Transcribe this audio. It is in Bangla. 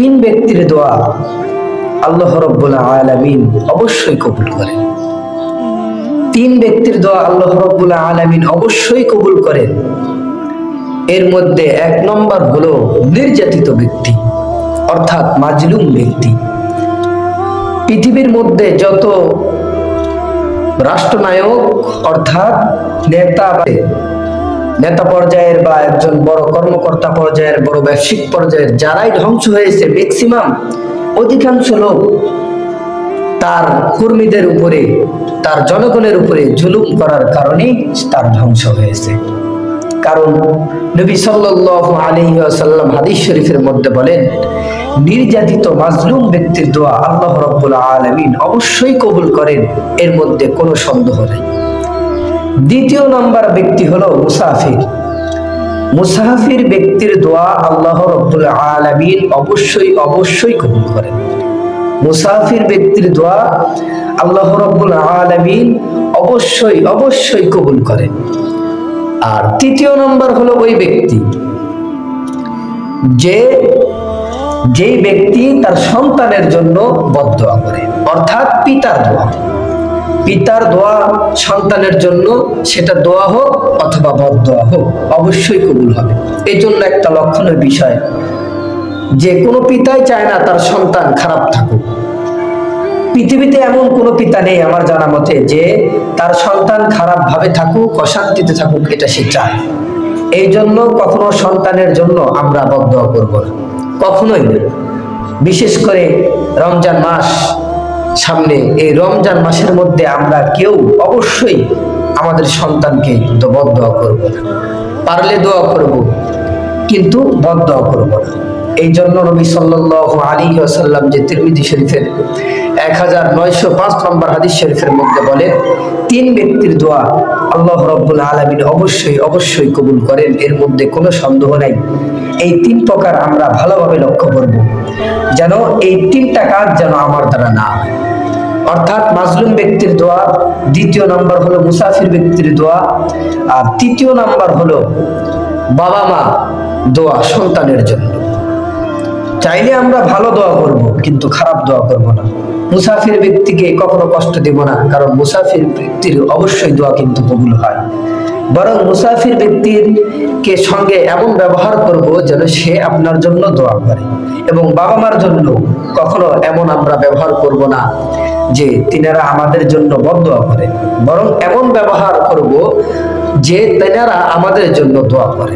তিন ব্যক্তির দোয়া আল্লাহ রাব্বুল আলামিন অবশ্যই কবুল করেন। তিন ব্যক্তির দোয়া আল্লাহ রাব্বুল আলামিন অবশ্যই কবুল করেন। এর মধ্যে এক নম্বর হলো নির্যাতিত ব্যক্তি, অর্থাৎ মাজলুম ব্যক্তি। পৃথিবীর মধ্যে যত রাষ্ট্রনায়ক অর্থাৎ নেতা পর্যায়ের বা একজন বড় কর্মকর্তা পর্যায়ের, বড় ব্যবসায়িক পর্যায়ের যারাই ধ্বংস হয়েছে, ম্যাক্সিমাম অধিকাংশ লোক তার কর্মীদের উপরে, তার জনগণের উপরে জুলুম করার কারণেই তার ধ্বংস হয়েছে। কারণ নবী সাল্লাল্লাহু আলাইহি ওয়াসাল্লাম হাদিস শরীফের মধ্যে বলেন, নির্যাতিত মাজলুম ব্যক্তির দোয়া আল্লাহ রাব্বুল আলামিন অবশ্যই কবুল করেন, এর মধ্যে কোনো সন্দেহ নেই। দ্বিতীয় নাম্বার ব্যক্তি হলো মুসাফির। মুসাফির ব্যক্তির দোয়া আল্লাহ রাব্বুল আলামিন অবশ্যই কবুল করেন। মুসাফির ব্যক্তির দোয়া আল্লাহ রাব্বুল আলামিন অবশ্যই কবুল করেন। আর তৃতীয় নম্বর হলো ওই ব্যক্তি যেই ব্যক্তি তার সন্তানের জন্য বদদোয়া করে, অর্থাৎ পিতার দোয়া সন্তানের জন্য, সেটা দোয়া হোক অথবা বদদোয়া হোক, অবশ্যই কবুল হবে। এই জন্য একটা লক্ষণের বিষয় যে কোনো পিতাই চায় না তার সন্তান খারাপ থাকুক। পৃথিবীতে এমন কোনো পিতা নেই আমার জানা মতে যে তার সন্তান খারাপ ভাবে থাকুক, অশান্তিতে থাকুক, এটা সে চায়। এই জন্য কখনো সন্তানের জন্য আমরা বদদোয়া করব না, কখনোই না। বিশেষ করে রমজান মাস সামনে, এই রমজান মাসের মধ্যে আমরা কেউ অবশ্যই আমাদের সন্তানকে বদদোয়া করব না। পারলে দোয়া করব, কিন্তু বদদোয়া করব না। এই জন্য নবী সাল্লাল্লাহু আলাইহি ওয়াসাল্লাম যে তিরমিজি শরীফের 1905 নম্বর হাদিস শরীফের মধ্যে বলেন, তিন ব্যক্তির দোয়া আল্লাহ রাব্বুল আলামিন অবশ্যই কবুল করেন, এর মধ্যে কোনো সন্দেহ নাই। এই তিন প্রকার আমরা ভালোভাবে লক্ষ্য করব, যেন এই তিনটা কাজ যেন আমার দ্বারা না হয়। অর্থাৎ মাজলুম ব্যক্তির দোয়া, দ্বিতীয় নাম্বার হলো মুসাফির ব্যক্তির দোয়া, আর তৃতীয় নাম্বার হলো বাবা মা দোয়া সন্তানের জন্য। চাইলে আমরা ভালো দোয়া করব, কিন্তু খারাপ দোয়া করব না। মুসাফির ব্যক্তিকে কখনো কষ্ট দেব না, কারণ মুসাফির ব্যক্তির অবশ্যই দোয়া কিন্তু কবুল হয়। বরং মুসাফির ব্যক্তির সঙ্গে এমন ব্যবহার করব যেন সে আপনার জন্য দোয়া করে। এবং বাবা মার জন্য কখনো এমন আমরা ব্যবহার করব না যে তিনারা আমাদের জন্য বদদোয়া করে, বরং এমন ব্যবহার করব যে তিনারা আমাদের জন্য দোয়া করে।